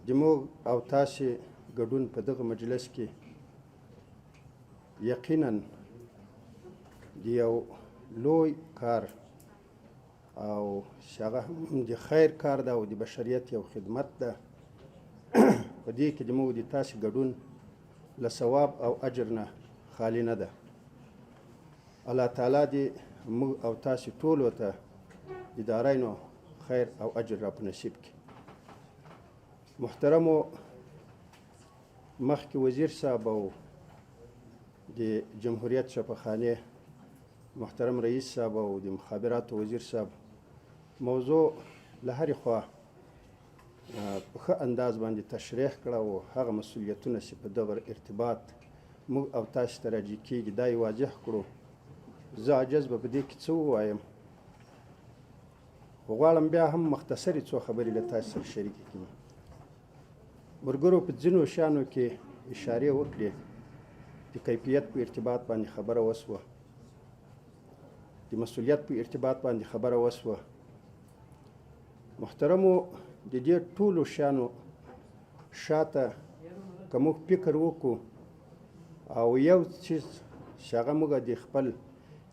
زموږ او تاسې ګډون په دغه مجلس کې یقینا د یو لوی کار او هغه هم د خیر کار ده او د بشریت یو خدمت ده. په دې کې زموږ د تاسې ګډون له ثواب او اجر نه خالي نه ده. الله تعالی دې موږ او تاسې ټولو ته د دارینو خیر او اجر را په نصیب کړي. محترمو مخکې وزیر صاحب او د جمهوریت شفاخانې محترم رئیس صاحب او د مخابراتو وزیر صاحب موضوع له هرې خوا په ښه انداز باندې تشریح کړه او هغه مسؤلیتونه چې په دغه ارتباط موږ او تاسو ته راجع کېږي دا یې واضح کړو. زه عاجز به په دې کې څه ووایم، خو غواړم بیا هم مختصرې څو خبرې له تاسو سره شریکې کړم. ملګرو په ځینو شیانو کې اشارې وکړې، د کیفیت په ارتباط باندې خبره وسوه، د مسؤلیت په ارتباط باندې خبره وسوه. محترمو د دې ټولو شیانو شاته که موږ فکر وکړو او یو څیز چې هغه موږ د خپل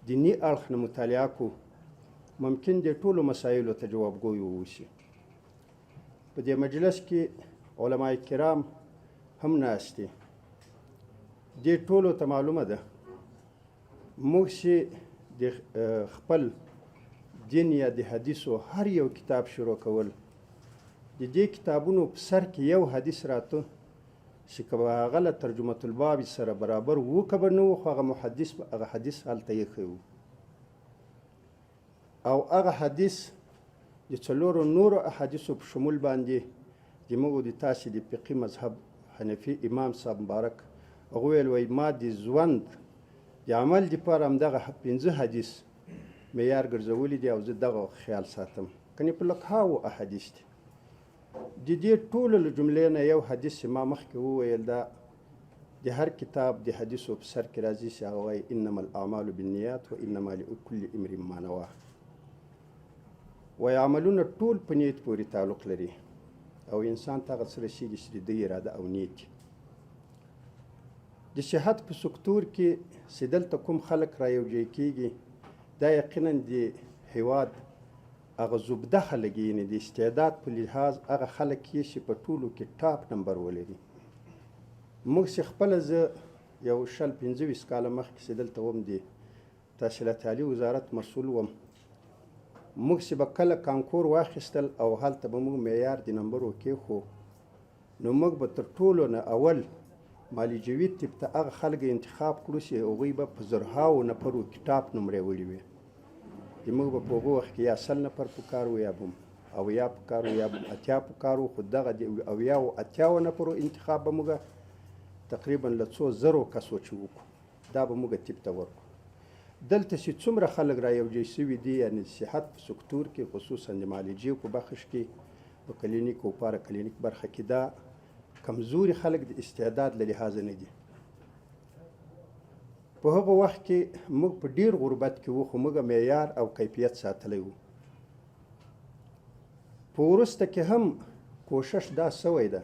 دیني اړخ نه مطالعه کړو، ممکن د ټولو مسایلو ته جوابګوی واوسي. په دې مجلس کې علماء کرام هم ناست دي. دې ټولو ته معلومه ده موږ چې د خپل دین یا د حدیثو هر یو کتاب شروع کول، د دې کتابونو په سر کې یو حدیث راته چې که به هغه له ترجمة الباب سره برابر و که به نه و، خو هغه محدث به هغه حدیث هلته ایښی و او هغه حدیث د څلورو نورو احادیثو په شمول باندې زموږ د تاسې د فقهي مذهب حنفي امام صاحب مبارک هغه ویل وایي ما د ژوند د عمل دپاره همدغه 15 حدیث معیار ګرځولي دي او زه دغه خیال ساتم. کنې په لکهاوو احادیث دي. د دې ټولو له جملې نه یو حدیث چې ما مخکې وویل دا د هر کتاب د حدیثو په سر کې راځي چې هغه وایي انما الاعمال بالنیات و انما لکل امرئ ما نواه. وایي عملونه ټول په نیت پورې تعلق لري او انسان ته هغه څه رسېږي چې د ده اراده او نیت. د صحت په سکتور کې چې دلته کوم خلک را یوځای کېږي دا یقینا د هیواد هغه زبده خلک یعنې د استعداد په لحاظ هغه خلک یې چې په ټولو کې ټاپ نمبر ولري. موږ چې خپله زه یو 15 کاله مخکې چې دلته وم د تحصیلات عالي وزارت مسؤل وم، موږ چې به کله کانکور واخیستل او هلته به موږ معیار د نمبرو کېښو، نو موږ به تر ټولو نه اول مالی جوید تیپ ته هغه خلک انتخاب کړو چې هغوی به په زرهاو نفرو کې ټاپ نمرې وړي وي. موږ به په هغه وخت کې یا 100 نفر په کار وو یا به 80 په کار وو یا به 80 په کار وو، خو دغه د 80 نفرو انتخاب به موږ تقریبا له څو زرو کسو چې وکړو دا به موږ تیپ ته ورکړو. دلته چې څومره خلک را یوځای شوي دي یعنې د صحت په سکتور کې خصوصا د معالجې په بخش کې په کلینیک او پارا کلینیک برخه کې دا کمزوري خلک د استعداد له لحاظه نه دي. په هغه وخت کې موږ په ډیر غربت کې وو، خو موږ معیار او کیفیت ساتلی وو. په وروسته کې هم کوشش دا سوی ده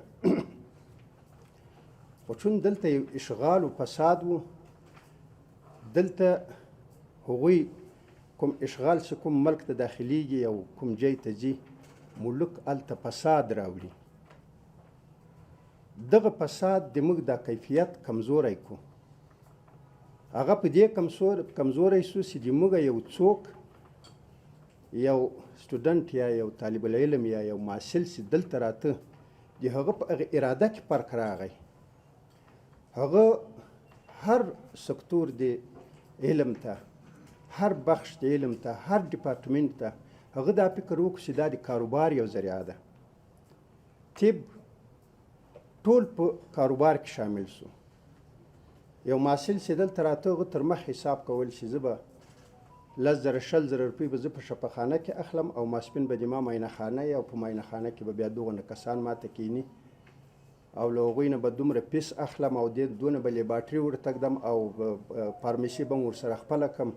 خو چون دلته یو اشغال و فساد وو، دلته هغوی کوم اشغال چې کوم ملک ته داخلیږي او کوم ځای ته ځي ملک هلته فساد راوړي. دغه فساد د موږ دا کیفیت کمزوری کو. هغه په دې کمزوری سو چې د موږ یو څوک یو سټوډنټ یا یو طالب العلم یا یو محصل چې دلته راته د هغه په هغه اراده کې فرق راغی. هغه هر سکتور د علم ته، هر بخش د علم ته، هر ډپارټمنټ ته هغه دا فکر وکړو چې دا د کاروبار یو ذریعه ده. طب ټول په کاروبار کې شامل سو. یو محصل چې دلته راته هغه تر مخ حساب کول چې زه به 10,000 روپۍ به زه په شفاخانه کې اخلم او ماسپین به د ما معاینه خانه او په معاینه خانه کې به بیا دغونه کسان ماته کینی او له هغوی نه به دومره پیس اخلم او دونه به لیبارټري ورته ږدم او فارمسي به م ورسره خپله کړم.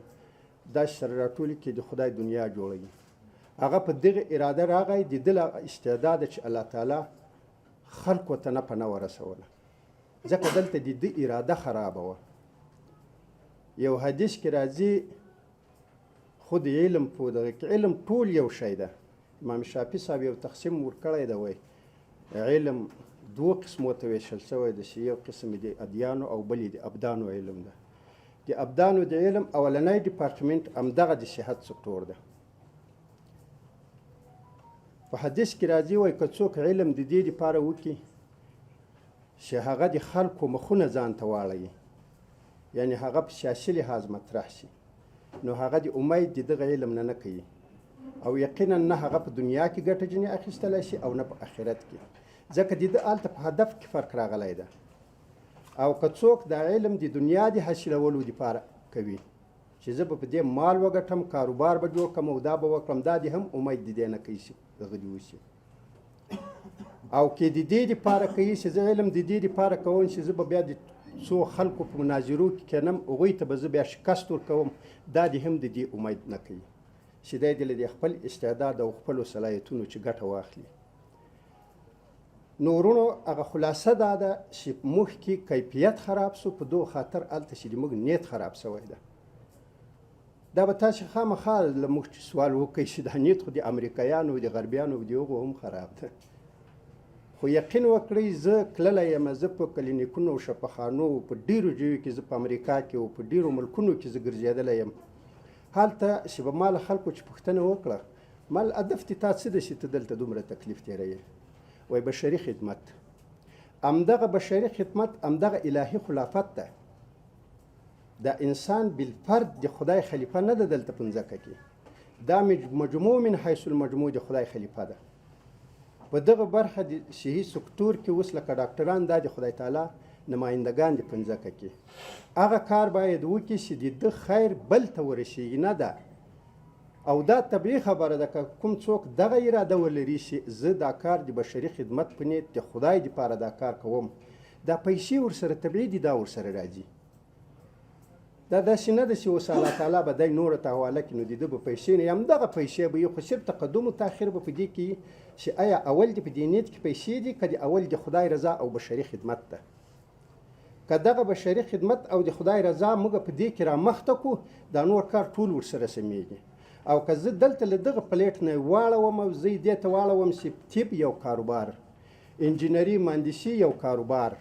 داسې سره راټولې کې د خدای دنیا جوړوي. هغه په دغه اراده راغی، د ده له استعداده چې الله تعالی خلکو ته نفع نه ورسوله، ځکه دلته د ده اراده خرابه وه. یو حدیث کې راځي خو د علم په دغه کې علم ټول یو شی ده. امام شافعي صاحب یو تقسیم ورکړی ده، وایي علم دوو قسمو ته ویشل شوی ده چې یو قسم د ادیانو او بل د ابدانو علم ده. د ابدانو د علم اولنی ډپارټمنټ همدغه د صحت سکتور ده. په حدیث کې راځي وایي که څوک علم د دې دپاره وکړي چې هغه د خلکو مخونه ځان ته واړوي، یعنی هغه په سیاسي لحاظ مطرح شي، نو هغه د امید د دغه علم نه کوي، او یقینا نه هغه په دنیا کې ګټه جنې اخیستلی شي او نه په آخرت کې، ځکه د ده هلته په هدف کې فرق راغلی ده. او که څوک دا علم د دنیا د حاصلولو دپاره کوي چې زه به په دې مال وګټم، کاروبار به جوړ کړم او دا به وکړم، دا د هم امید د دې نه کوي چې دغه دې وشي. او که د دې دپاره کوي چې زه علم د دې دپاره کوم چې زه به بیا د څو خلکو په مناظرو کې کینم، هغوی ته به زه بیا شکست ورکوم، دا د هم د دې امید نه کوي چې دی دې له خپل استعداد او خپلو صلاحیتونو چې ګټه واخلي. نو ورونو هغه خلاصه دا ده چې موږ کې کیفیت خراب سو، په دو خاطر هلته چې د موږ نیت خراب سوی ده. دا به تاسې خامخا له موږ سوال وکړئ چې دا نیت خو د امریکایانو د غربیانو د هغو هم خراب ده. خو یقین وکړئ زه تللی یم، زه په کلینیکونو او شفاخانو په ډېرو ځایو کې، زه په امریکا کې او په ډېرو ملکونو کې زه ګرځېدلی یم. هلته چې به ما له خلکو چې پوښتنه وکړه ما هدف دې تا څه ده چې ته دلته دومره تکلیف تېروې؟ وایي بشري خدمت. همدغه بشري خدمت همدغه الهي خلافت ده. دا انسان بالفرد د خدای خلیفه نه ده دلته په مځکه کې، دا مجموع من حیث المجموع د خدای خلیفه ده. په دغه برخه د صحي سکتور کې اوس لکه ډاکټران دا د خدای تعالی نمایندګان دي په مځکه کې. هغه کار باید وکړي چې د ده خیر بل ته ورسیږي، نه ده. او دا طبیعي خبره ده که کوم څوک دغه اراده ولري چې زه دا کار د بشري خدمت په نیت د خدای دپاره دا کار کوم، دا پیسې ورسره طبیعي دي، دا ورسره راځي. دا داسې نه ده چې اوس الله تعالی به دی نورو ته حواله کړي، نو د ده به پیسې نه همدغه پیسې به وي، خو صرف تقدم و تاخیر به په دې کې چې آیا اول دې په دې نیت کې پیسې دي که د اول د خدای رضا او بشري خدمت ده. که دغه بشري خدمت او د خدای رضا موږ په دې کې رامخته کړو، دا نور کار ټول ورسره سمیږي. او که زه دلته له دغه پلیټ نه واړوم او زه یې دې ته واړوم چې طب یو کاروبار، انجینري مهندسي یو کاروبار،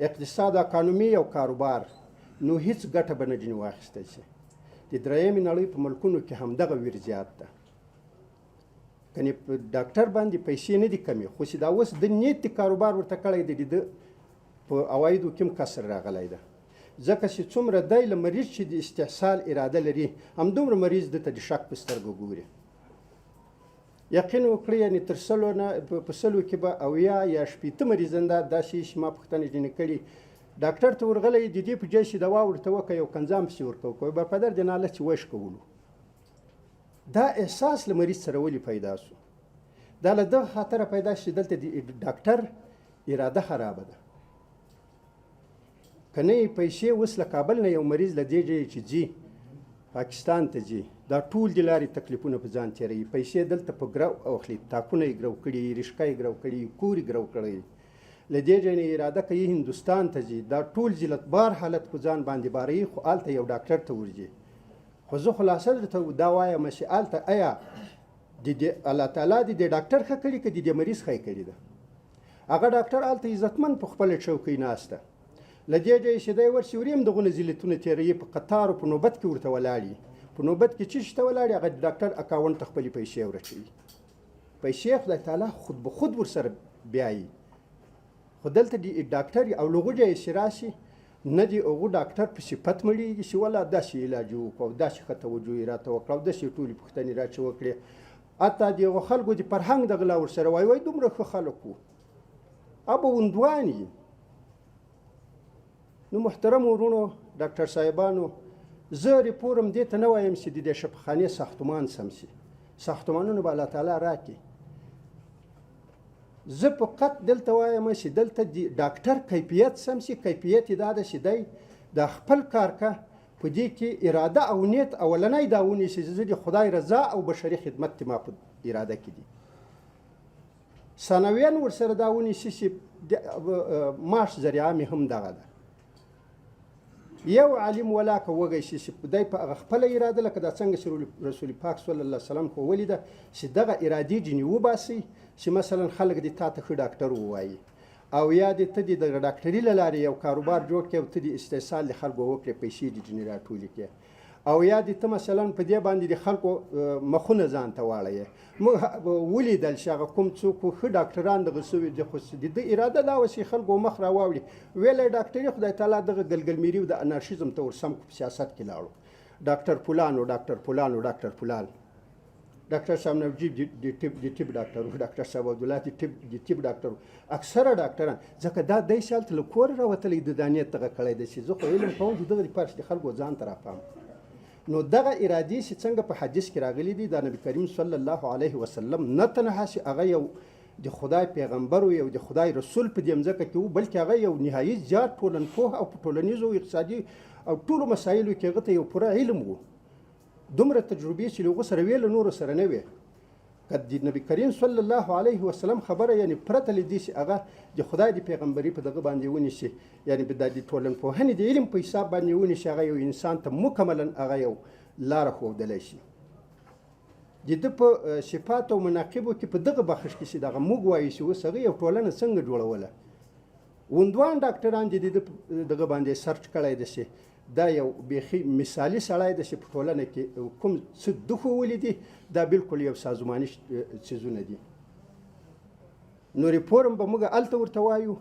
اقتصاد او قانوني یو کاروبار، نو هیڅ ګټه به نه ځینې واخیستی شي. د درېیمې نړۍ په ملکونو کې همدغه ویر زیات ده. کنې په ډاکټر باندې پیسې نه دي کمې، خو چې دا اوس د نیت د کاروبار ورته کړی دی، د ده په عوایدو کې هم کسر راغلی ده. ځکه چې څومره دی له مریض چې د استحصال اراده لري، همدومره مریض ده ته د شک په سترګو ګوري. یقین وکړئ یعنې تر سلو نه په سلو کې به 80 یا 80 مریضان داسې چې ما پوښتنې ځینې کړي، ډاکټر ته ورغلی د دې په جای چې دوا ورته وکړه یو کنځام پسې ورکوه، کوی برپدر د ناله چې وش کولو. دا احساس له مریض سره ولې پیدا سو؟ دا له دغه خاطره پیدا چې دلته د ډاکټر اراده خرابه ده. که نه یې پیسې اوس له کابل نه یو مریض له دې ځایه چې ځي پاکستان ته ځي، دا ټول د لارې تکلیفونه په ځان تېروي، پیسې دلته په ګرو اخلي، تاکونه یې ګرو کړي، رشقه یې ګرو کړي، کور یې ګرو کړی، له دې ځای نه اراده کوي هندوستان ته ځي، دا ټول ذلتبار حالت په ځان باندې باروي، خو هلته یو ډاکټر ته ورځي. خو زه خلاصه درته دا وایم چې هلته آیا الله تعالی د دې ډاکټر ښه کړي که د دې مریض ښه کړي ده؟ هغه ډاکټر هلته عزتمند په خپله چوکۍ ناسته، له دې ځایه چې دی ورسي وري هم دغونه ذلتونه تېروي، په قطارو په نوبت کې ورته ولاړي، په نوبت کې چې شته ولاړي، هغه ډاکټر اکاونټ ته خپلې پیسې ورچوي، پیسې خدای تعالی خود به خود ورسره بیایي. خو دلته د ډاکټر او لغو ځای چې راشي نه د هغو ډاکټر په صفت مړېږي چې والله داسې علاج یې وکړو او داسې ښه توجه یې راته وکړه او داسې ټولې پوښتنې راچې وکړې. حتی د هغو خلکو د فرهنګ د غلا ورسره وایي وایي دومره ښه خلک وو، ابه وندوان یي. نو محترم ورونو ډاکټر صاحبانو، زه ریپورم دې ته نه وایم چې د دې شفاخانې ساختمان سم شي، ساختمانونه به الله تعالی راکړي. زه فقط دلته وایم چې دلته د ډاکټر کیفیت سم شي، کیفیت یې دا ده چې دی د خپل کار که په دې کې اراده او نیت اولنی دا ونیسي چې زه د خدای رضا او بشري خدمت ما په اراده کې دي. ثانویان ورسره دا ونیسي چې معاش ذریعه مې هم دغه ده. یو عالم ولا که وږی شي چې دی په هغه خپله اراده لکه دا څنګه چې رسول پاک صلی الله علیه وسلم خو ولیده چې دغه ارادې جنې وباسي چې مثلا خلک دې تا ته ښه ډاکټر ووایي او یا دې ته دې د ډاکټري له لارې یو کاروبار جوړ کړې او ته دې استحصال د خلکو وکړې پیسې دې جنې راټولې کړې او یا دې ته مثلا په دې باندې د خلکو مخونه ځان ته واړوې. موږ ولیدل چې هغه کوم څوک ښه ډاکټران دغه سوي دي خو د ده اراده دا وه چې خلکو مخ راواوړي ویلی ډاکټري خدای تعالی دغه ګلګلمیري او د انارشیزم ته ورسم په سیاست کې لاړو. ډاکټر فلان و ډاکټر فلان و ډاکټر فلان ډاکټر صاحب نجیب د طب ډاکټر و ډاکټر صاحب عبدالله د طب ډاکټر و اکثره ډاکټران ځکه دا دی چې هلته له کوره راوتلی د دانې دغه کړی دی چې زه خو علم کوم چې دغه دپاره چې د خلکو ځان ته راپام. نو دغه ارادې چې څنګه په حدیث کې راغلي دي دا نبی کریم صلی الله علیه وسلم نه تنها چې هغه یو د خدای پیغمبر و یو د خدای رسول په دې مځکه کې و بلکې هغه یو نهایي زیات ټولنپوه او په ټولنیزو او اقتصادي او ټولو مسایلو کې هغه ته یو پوره علم و. دومره تجربې چې له هغو سره وې له نورو سره نه وې. که د نبی کریم صلی الله علیه وسلم خبره یعنې پرته له دې چې هغه د خدای د پیغمبري په دغه باندې ونیسي یعنې د ټولنپوهنې د علم په حساب باندې ونیسي هغه یو انسان ته مکملا هغه یو لاره ښودلی شي. د ده په صفاتو او مناقبو کې په دغه بخش کې چې دغه موږ وایو چې اوس هغه یو ټولنه څنګه جوړوله. وندوان ډاکټران چې د دغه باندې سرچ کړی دی چې دا یو بیخي مثالي سړی دی چې په ټولنه کې کوم څه ده ښوولي دي دا بالکل یو سازماني څیزونه دي. نو ریپورم به موږ هلته ورته وایو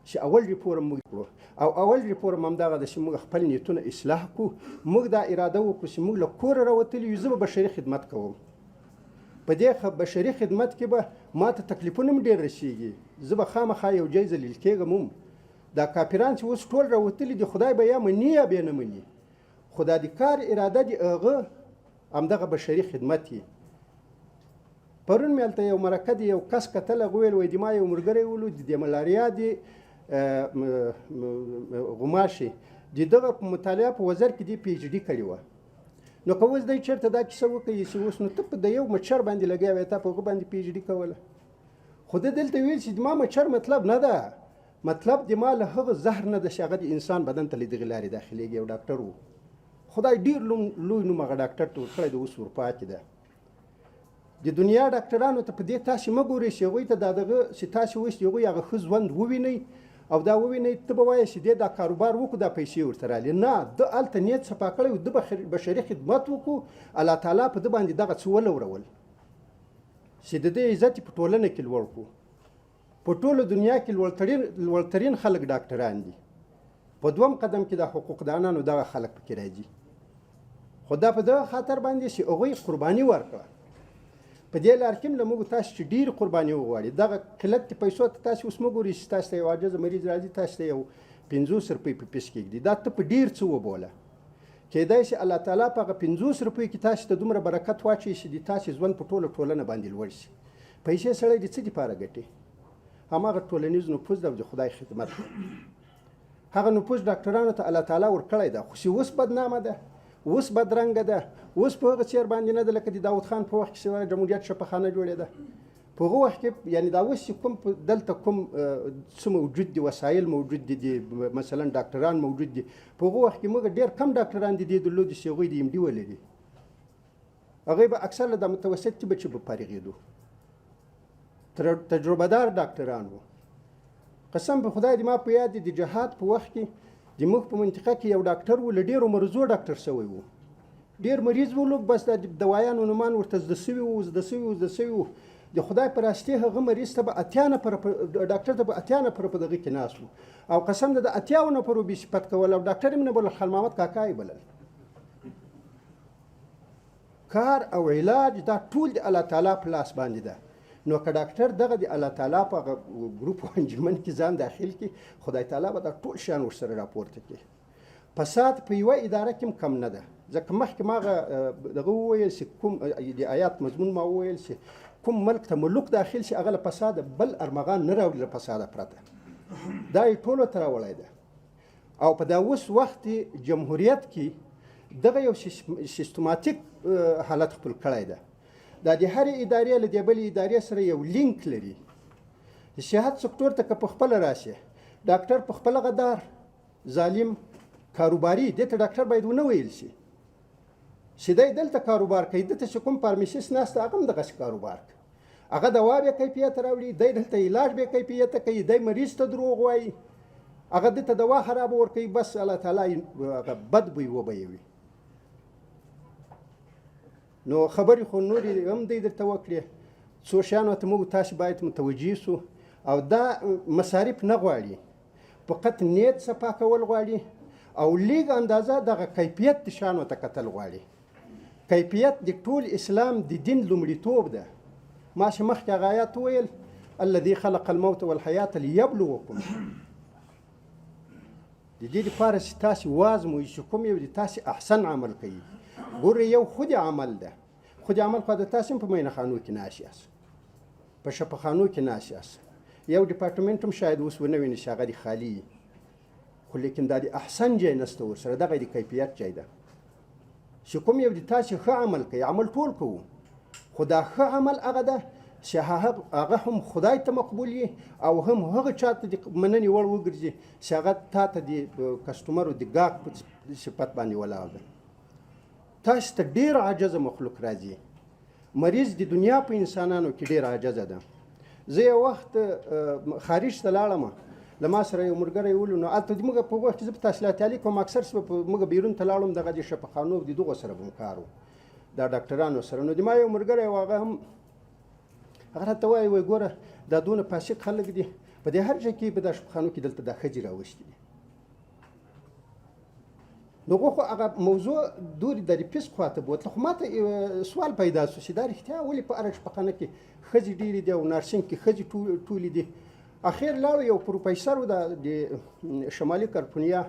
چې اول ریپورم موږ کړو او اول ریپورم همدغه ده چې موږ خپل نیتونه اصلاح کړو. موږ دا اراده وکړو چې موږ له کوره راوتلي یو زه به بشري خدمت کوم. په دې بشري خدمت کې به ما ته تکلیفونه هم ډېر رسېږي. زه به خامخا یو ځای ذلیل کېږم هم. دا کافران چې اوس ټول راوتلي دي خدای به یا مني یا بې نه مني خو دا د کار اراده د هغه همدغه بشري خدمت یي. پرون مې هلته یو مرکه د یو کس کتل هغه ویل وایي د ما یو ملګری ولید د ملاریا د غوماشې د دغه په مطالعه په وزر کې دی پی ایچ ډي کړې وه. نو که اوس دی چېرته دا کیسه وکړي چې اوس نو ته په د یو مچر باندې لګیا وې تا په هغه باندې پی ایچ ډي کوله. خو ده دلته ویل چې د ما مچر مطلب نه ده مطلب د ما له هغه زهر نه ده چې هغه د انسان بدن ته له دغې لارې داخلېږي. یو ډاکټر و خدای ډېر لوی نوم هغه ډاکټر ته ورکړی د اوس اروپا کې ده. د دنیا ډاکټرانو ته په دې تاسې مه ګورئ چې هغوی ته دا دغه چې تاسې اوس د هغوی هغه ښه ژوند ووینئ او دا ووینئ ته به وایې چې دې دا کاروبار وکړو دا پیسې ورته رالې. نه ده هلته نیت صفا کړی و ده بشري خدمت وکړو الله تعالی په ده باندې دغه څه ولورول چې د دې عزت په ټولنه کې لوړ کړو. په ټوله دنیا کې لوړترین خلک ډاکټران دي. په دوم قدم کې د حقوقدانانو دغه خلک پکې راځي. خو دا په دغه خاطر باندې چې هغوی قرباني ورکړه. په دې لار کې له موږ تاسو چې ډېر قرباني وغواړي دغه قلت پیسو ته تاسو اوس مه ګورئ چې تاسو ته یو عاجزه مریض راځي تاسو ته یو 50 روپۍ په پیس کېږدي دا ته په ډېر څه وبوله. کېدای شي الله تعالی په هغه 50 روپۍ کې تاسو ته دومره برکت واچوي چې د تاسې ژوند په ټوله ټولنه باندې لوړ شي. پیسې سړی د څه دپاره ګټي؟ هماغه ټولنیز نفوذ ده او د خدای خدمت ده. هغه نفوذ ډاکټرانو ته الله تعالی ورکړی ده خو چې اوس بدنامه ده اوس بدرنګه ده اوس په هغه څیر باندې نه ده لکه د داود خان په وخت کې چې جمهوریت شفاخانه جوړېده. په هغه وخت کې یعنې دا اوس چې کوم دلته کوم څه موجود دي وسایل موجود دي مثلا ډاکټران موجود دي په هغه وخت کې موږ ډېر کم ډاکټران دي درلودي چې هغوی د ایم ډي ولري. هغوی به اکثر له د متوسط طبه چې به فارغېدو. تجربه دار ډاکټران وو. قسم په خدای د ما په یاد د جهاد په وخت کې د موږ په منطقه کې یو ډاکټر و له ډېرو مرضو ډاکټر شوی و. ډېر مریض و بس د دوایانو نومان ورته زده سوي وو د خدای په راستي هغه مریض ته به 80 نفره ډاکټر ته به 80 نفره په دغه کې ناست وو او قسم د 80 نفرو بې صفت کول او ډاکټر یې نه بلل خان محمد کاکا یې بلل. کار او علاج دا ټول د الله تعالی په لاس باندې ده. نو که ډاکټر دغه د الله تعالی په ګروپ او انجمن کې ځان داخل کړي خدای تعالی به دا ټول شیان ورسره راپورته کړي. فساد په یوه اداره کې هم کم نه ده. ځکه مخکې ما هغه دغه وویل چې کوم د آیات مضمون ما وویل چې کوم ملک ته ملوک داخل شي هغه له فساده بل ارمغان نه راوړي له فساده پرته. دا یې ټولو ته راوړی ده. او په دا اوس وخت جمهوریت کې دغه یو سیستماتیک حالت خپل کړی ده. دا د هرې ادارې له دې بلې ادارې سره یو لینک لري. د صحت سکتور ته که په خپله راشي ډاکټر په خپله غدار ظالم کاروباري دې ته ډاکټر باید ونه ویل شي چې دی دلته کاروبار کوي دلته چې کوم فارمسیست ناسته هغه هم دغسې کاروبار کوي هغه دوا بې کیفیت راوړي دی دلته علاج بې کیفیته کوي دی مریض ته دروغ وایي هغه دلته دوا خرابه ورکوي بس الله تعالی هغه بد بوی وبیوي نو خبرې خو نورې هم دی درته وکړې څو شیانو ته موږ تاسې باید متوجه سو او دا مصارف نه غواړي فقط نیت صفا کول غواړي او لیگ اندازه دغه کیفیت د شانو ته کتل غواړي کیفیت د ټول اسلام د دین لومړیتوب ده ما چې مخکې هغه آیات وویل الذي خلق الموت والحیات لیبلوکم د دې دپاره چې تاسې وازموئ چې کوم یو د تاسې احسن عمل کوي ګورئ یو خود عمل ده خود عمل خو د تاسې هم په مینهخانو کې ناست یاست په شفاخانو کې ناست یاست یو ډپارټمنټ هم شاید اوس ونه ویني چې هغه د خالي خو لیکن دا د احسن جای نسته ورسره دغه د کیفیت جای ده چې کوم یو د تاسې ښه عمل کوي عمل ټول کوو خو دا ښه عمل هغه ده چې هغه هم خدای ته مقبول وي او هم هغه چا ته د مننې وړ وګرځي چې هغه تا ته د کسټمرو د ګاهک په صفت باندې ولاړ ده تاسو ته ډېر عاجزه مخلوق راځي مریض د دنیا په انسانانو کې ډېر عاجزه ده زه یو وخت خارج ته لاړم له ما سره یو ملګری ولو نو هلته موږ په وخت کې زه په تحصیلات عالي کوم اکثر موږ بیرون ته لاړم دغه د شفاخانو د دغو سره به م کار و دا ډاکټرانو سره نو د ما یو ملګری و هغه هم هغه راته وایي وایي ګوره دا دونه فاسق خلک دي په دې هر ځای کې په دا شفاخانو کې دلته دا ښځې راوښتي دي نو خو هغه موضوع دوري د ریپس خواته بوتله خو ماته سوال پیدا شو چې دا رښتیا ولې په هره شفاخانه کې ښځې ډېرې دي او نارسنګ کې ښځې ټولې دي اخر لاړو یو پروفیسر و د شمالي کالیفورنیا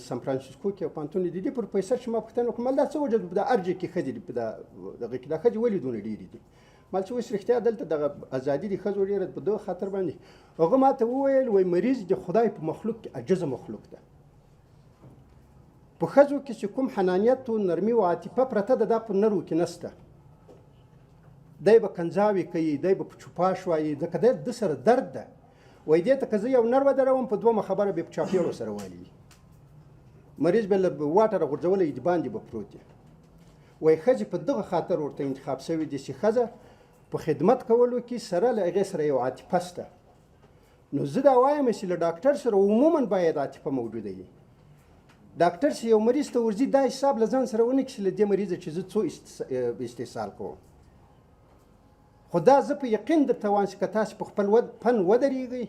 سان فرانسیسکو کې یو پوهنتون د دې پروفیسر چې ما پوښتنه وکړه مال دا څه وجه په دا هر ځای کې ښځې دي په دغه کې دا ښځې ولې دونه ډېرې دي مال چې اوس رښتیا دلته دغه ازادي د ښځو ډېره په دغه خاطر باندې هغه ماته وویل وایي مریض د خدای په مخلوق کې عجزه مخلوق ده په ښځو کې چې کوم حنانیت و نرمي و عاطفه پرته ده دا په نرو کې نسته دی به کنځاوې کوي دی به په چوپاش وایي ځکه دی د سره درد ده وایي دې ته که زه یو نر ودروم په دومه خبره به په چاپېړو سره والي مریض به له واټره غورځولی د باندې به پروت دی وایي ښځې په دغه خاطر ورته انتخاب شوي دي چې ښځه په خدمت کولو کې سره له هغې سره یو عاطفه شته نو زه دا وایم چې له ډاکټر سره عموما باید عاطفه موجوده وي ډاکټر چې یو مریض ته ورځي دا حساب له ځان سره ونه کړي چې له دې مریضه چې زه څو استحصال کوم خو دا زه په یقین درته وایم چې که تاسې په خپل فن ودرېږئ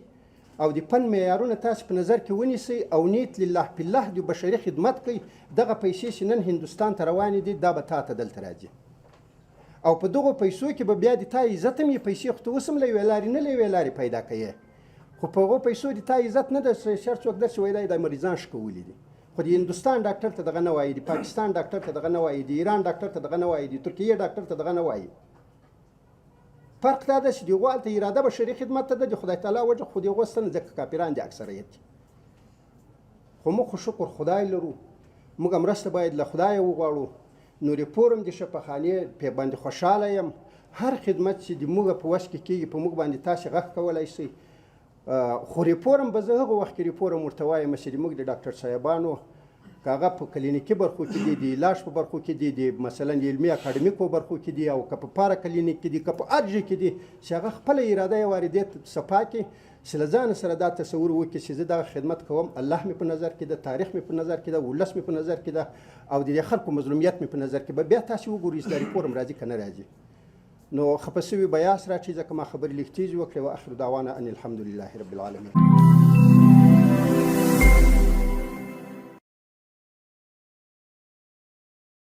او د فن معیارونه تاسې په نظر کې ونیسئ او نیت لله بالله د بشري خدمت کوئ دغه پیسې چې نن هندوستان ته روانې دي دا به تا ته دلته راځي او په دغو پیسو کې به بیا د تا عزت هم یې پیسې خو ته اوس هم له یوې لارې نه له یوې لارې پیدا کوې خو په هغو پیسو د تا عزت نه ده شر څوک درسي وایي دا مریضان ښکولي دي خو د هندوستان ډاکټر ته دغه نه وایي د پاکستان ډاکټر ته دغه نه وایي د ایران ډاکټر ته دغه نه وایي د ترکیې ډاکټر ته دغه نه وایي فرق دا ده چې د هغو هلته اراده بشري خدمت ته ده د خدای تعالی وجه خو د هغو ستنه ځکه کافران دي اکثریت خو موږ خو شکر خدای لرو موږ مرسته باید له خدایه وغواړو نو ریپورم د شفاخانې پې باندې خوشحاله یم هر خدمت چې د موږ په وس کې کېږي په موږ باندې تاسې غږ کولی شئ خو ریپورم به زه هغه وخت کې ریپورم ورته وایم چې موږ د ډاکټر صاحبانو که هغه په کلینیکي برخو کې دي د علاج په برخو کې دي د مثلا علمي اکاډمیکو برخو کې دي او که په پارا کلینیک کې دي که په هر ځای کې دي چې هغه خپله اراده یې واردې صفا کړي چې له ځانه سره دا تصور وکړي چې زه دغه خدمت کوم الله مې په نظر کې ده تاریخ مې په نظر کې ده ولس مې په نظر کې ده او د دې خلکو مظلومیت مې په نظر کې به بیا تاسې وګورئ چې دا ریپورم راځي که نه راځي نو خفه شوي به یاست راچی ځکه ما خبرې لږ تیزې وکړې و اخر دعوانا ان الحمد لله رب العالمین